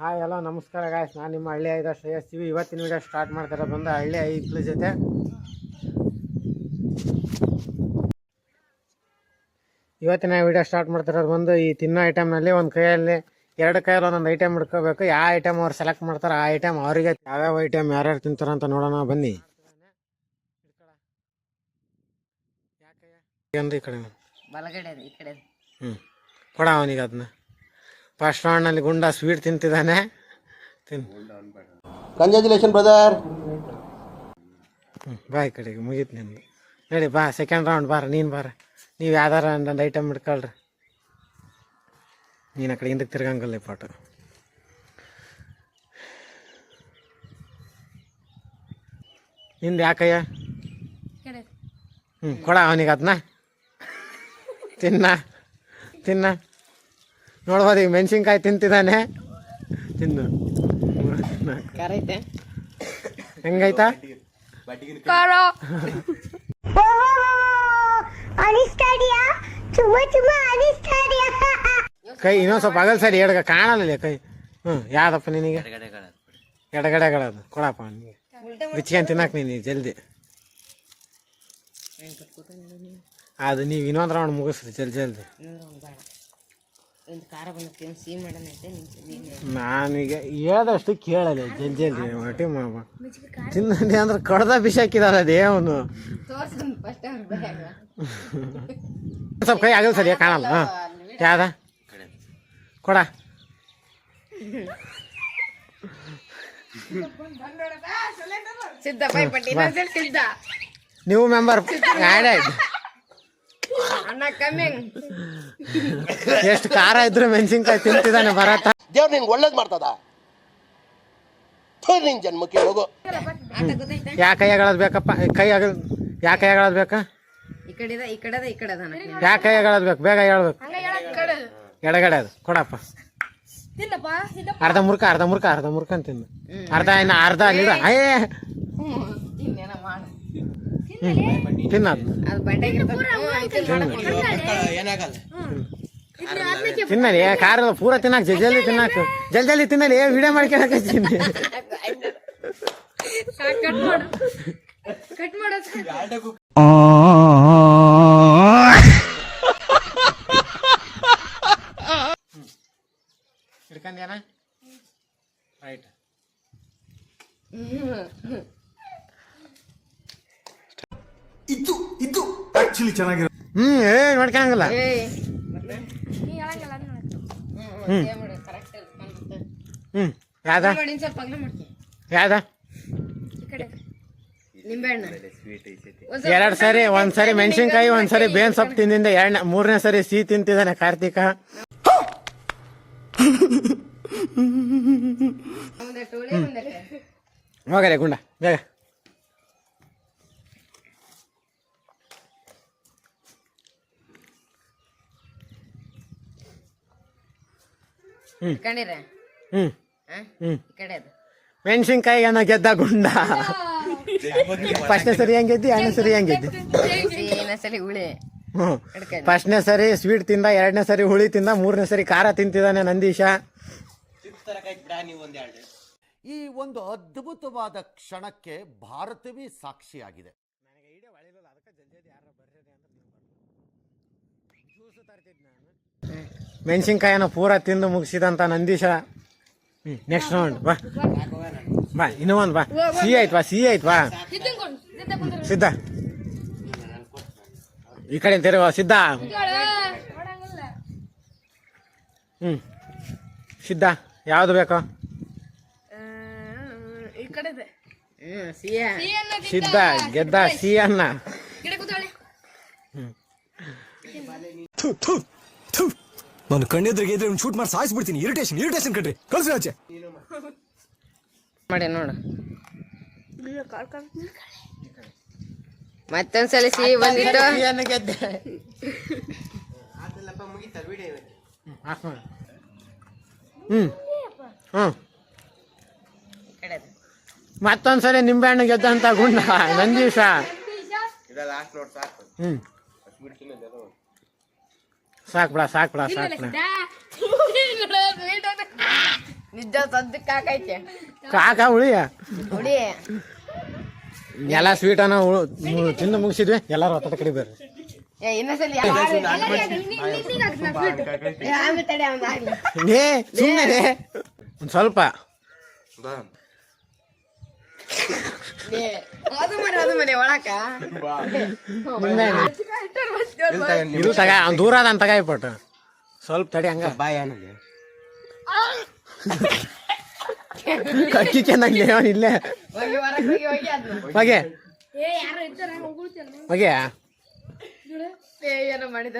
Hi hello ನಮಸ್ಕಾರ guys, ನಾನು ನಿಮ್ಮ ಹಳ್ಳಿ ಐದ ಶ್ರೇಯಸ್ತೀವಿ. ಇವತ್ತಿನ ವಿಡಿಯೋ ಸ್ಟಾರ್ಟ್ ಮಾಡ್ತಾರೆ ಬಂದು ಹಳ್ಳಿ ಐಕ್ಳ ಜೊತೆ. ಇವತ್ತಿನ ವಿಡಿಯೋ ಸ್ಟಾರ್ಟ್ ಮಾಡ್ತಿರೋದು ಬಂದು ಈ ತಿನ್ನೋ ಐಟಮ್ನಲ್ಲಿ ಒಂದು ಕೈಯಲ್ಲಿ ಎರಡು ಕೈಯಲ್ಲಿ ಒಂದೊಂದು ಐಟಮ್ ಹಿಡ್ಕೋಬೇಕು. ಯಾವ ಐಟಮ್ ಅವ್ರು ಸೆಲೆಕ್ಟ್ ಮಾಡ್ತಾರೆ ಆ ಐಟಮ್ ಅವರಿಗೆ ಯಾವ್ಯಾವ ಐಟಮ್ ಯಾರ್ಯಾರು ತಿಂತಾರೆ ಅಂತ ನೋಡೋಣ ಬನ್ನಿ. ಈ ಕಡೆ ಕೊಡ ಅವನಿಗೆ ಅದನ್ನ. ಫಸ್ಟ್ ರೌಂಡ್ನಲ್ಲಿ ಗುಂಡ ಸ್ವೀಟ್ ತಿಂತಿದ್ದಾನೆ. Congratulation brother. ಬಾ ಈ ಕಡೆಗೆ ಮುಗೀತು ನಿಮ್ದು. ನಡಿ ಬಾ ಸೆಕೆಂಡ್ ರೌಂಡ್ ಬಾರ. ನೀನು ಬಾರ, ನೀವು ಯಾವ್ದಾರ ಒಂದೊಂದು ಐಟಮ್ ಹಿಡ್ಕೊಳ್ರಿ. ನೀನು ಆ ಕಡೆ ಹಿಂದಕ್ಕೆ ತಿರ್ಗಂಗಲ್ಲ ಪಾಟ. ನಿಂದು ಯಾಕಯ್ಯ? ಕೊಡ ಅವನಿಗೆ ಅದನ್ನ. ತಿನ್ನ ನೋಡ್ಬೋದು. ಈಗ ಮೆಣಸಿನ್ಕಾಯಿ ತಿಂತಿದ್ದಾನೆ. ತಿನ್ನು. ಹೆಂಗೈತಾ? ಕೈ ಇನ್ನೊಂದು ಸ್ವಲ್ಪ ಅಗಲ್ ಸರಿ ಎಡಗ ಕಾಣಲ್ಲ ಕೈ. ಯಾವ್ದಪ್ಪ ನಿನಗೆ? ಎಡಗಡೆಗಳದು ಕೊಡಪ್ಪ ನಿನಗೆ. ಬಿಚ್ಕೊಂಡು ತಿನ್ನಕ್ ನೀನು ಜಲ್ದಿ. ಅದು ನೀವು ಇನ್ನೊಂದು ರೌಂಡ್ ಮುಗಿಸ್ರಿ ಜಲ್ದಿ. ನಾನೀಗ ಹೇಳ್ದಷ್ಟು ಕೇಳಲ್ಲ. ಜಲ್ದಿ ಒಟ್ಟಿ ತಿನ್ನಡಿ ಅಂದ್ರೆ ಕಡ್ದ ಬಿಸಿ ಹಾಕಿದಾರ ಅದೇವನು. ಸ್ವಲ್ಪ ಕೈ ಆಗಲ್ಲ ಸರಿ ಕಾಣಲ್ಲ. ಯಾವ್ದ ಕೊಡ. ನೀವು ಮೆಂಬರ್ ಆ್ಯಡ್ ಆಯ್ತು. ಎಷ್ಟು ಖಾರ ಇದ್ರು ಮೆಣಸಿನ್ಕಾಯಿ ತಿಂತಿದ್ದಾನೆ ಭರತ. ದೇವ್ರು ನಿನ್ಗೆ ಒಳ್ಳೇದು ಮಾಡ್ತದ. ನಿನ್ ಜನ್ಮಕ್ಕೆ ಹೋಗು. ಯಾ ಕೈಯಾಗಳದ್ ಬೇಕಪ್ಪ? ಕೈ ಆಗಲ್ ಯಾ ಕೈಯಾಗಳದ್ ಬೇಕಾ? ಯಾ ಕೈಯಾಗಳದ್ ಬೇಕು? ಬೇಗ ಹೇಳ್ಬೇಕು. ಎಡಗಡೆ ಅದು ಕೊಡಪ್ಪ. ಅರ್ಧ ಮುರ್ಕ ತಿಂದು ಅರ್ಧ ಇನ್ನು ಅರ್ಧ ಅಲ್ಲಿ ತಿನ್ನದು. ತಿನ್ನಲಿ ಖಾರ ಪೂರ ತಿನ್ನಾಕ ಜಲ್ದಿ ತಿನ್ನಾಕ ಜಲ್ದಿ ತಿನ್ನಲಿ. ವಿಡಿಯೋ ಮಾಡ್ಕೊಳಕ ಹಿಡ್ಕಂದ್ಯಾನ ರೈಟ್. ಇದು ಆಕ್ಚುಲಿ ಚೆನ್ನಾಗಿರೋ. ನೋಡ್ಕೊಳಂಗಿಲ್ಲ. ಯಾವ್ದ ಎರಡು ಸರಿ, ಒಂದ್ಸರಿ ಮೆಣಸಿನ್ಕಾಯಿ, ಒಂದ್ಸರಿ ಬೇನ್ ಸೊಪ್ಪು ತಿಂದಿಂದ, ಮೂರನೇ ಸರಿ ಸಿಹಿ ತಿಂತಿದ್ದಾನೆ ಕಾರ್ತಿಕ. ಹೋಗರೆ ಗುಂಡ ಬೇಗ. ಮೆಣಸಿನ್ಕಾಯಿ ಏನೋ ಗೆದ್ದ ಗುಂಡ. ಫಸ್ಟ್ನೇ ಸರಿ ಹೆಂಗಿದ್ದಿ, ಎರಡನೇ ಸರಿ ಹೆಂಗಿದ್ದಿ? ಫಸ್ಟ್ನೇ ಸರಿ ಸ್ವೀಟ್ ತಿಂದ, ಎರಡನೇ ಸರಿ ಹುಳಿ ತಿಂದ, ಮೂರನೇ ಸರಿ ಖಾರ ತಿಂತಿದ್ದಾನೆ ನಂದೀಶ. ಈ ಒಂದು ಅದ್ಭುತವಾದ ಕ್ಷಣಕ್ಕೆ ಭಾರತವೇ ಸಾಕ್ಷಿಯಾಗಿದೆ. ಮೆಣಸಿನ್ಕಾಯಿನ ಪೂರ ತಿಂದು ಮುಗಿಸಿದಂತ ನಂದೀಶ. ನೆಕ್ಸ್ಟ್ ರೌಂಡ್ ಬಾ ಬಾ. ಇನ್ನೂ ಒಂದು ಬಾ. ಸಿಹಿ ಆಯ್ತು ಬಾ. ಸಿದ್ಧ ಈ ಕಡೆ ತೆರವ. ಸಿದ್ಧ ಸಿದ್ಧ ಯಾವ್ದು ಬೇಕು? ಸಿದ್ಧ ಗೆದ್ದ ಸಿಹಿ ಅನ್ನ. ನಾನು ಕಣ್ಣೆದ್ರಿಗೆ ಇದ್ರೆ ಶೂಟ್ ಮಾಡಿ ಸಾಯಿಸ್ಬಿಡ್ತೀನಿ. ಇರಿಟೇಷನ್ ಕಣ್ರಿ. ಕಳ್ಸಿ ಆಚೆ ಮಾಡಿ ನೋಡು. ಮತ್ತೊಂದ್ಸಲ ಸಿಹಿ ಬಂದಿತ್ತು. ಮತ್ತೊಂದ್ಸರಿ ನಿಂಬೆಹಣ್ಣು ಗೆದ್ದಂತ ಗುಂಡ ನಂದೀಶ. ಸಾಕ್ ಬಿಡ. ನಿಜ ಸದ್ಯಕ್ಕೆ ಹಾಕೈತೆ ಕಾಕ ಉಳಿಯ ಹುಡಿ ಎಲ್ಲ ಸ್ವೀಟನ್ನ ತಿಂದು ಮುಗಿಸಿದ್ವಿ ಎಲ್ಲರೂ ಹೊತ್ತದ ಕಡೆ ಬರ್ರಿ ಇನ್ನೊಂದ್ಸಲಿ ಆಮೇಲೆ ತಡೆ ಅವ್ನಾಗ್ಲಿ ನೇ ಸುಮ್ಮನೆ ಒಂದು ಸ್ವಲ್ಪ ಅದು ಮನೆ ಒಳಕ ಇದು ತಗ ಅವ್ನು ದೂರ ಅದ ಅಂತ ತಗಾಯ್ಪಟ್ಟು ಸ್ವಲ್ಪ ತಡಿ ಹಂಗ ಕಕ್ಕಿ ಚೆನ್ನಾಗಿ ಅವನು ಇಲ್ಲೇ ಹೋಗಿ ಹೊರಗೆ ಹೋಗಿ ಅದನ್ನ ಹೋಗೆ ಹೋಗೆ ಏನೋ ಮಾಡಿದ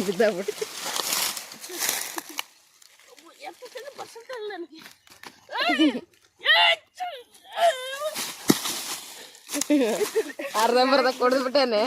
ಬಿದ್ದಾಬಿಟ್ಟು ಅರ್ಧಂಬರ್ಧ ಕೊಡ್ಬಿಟ್ಟೇನೆ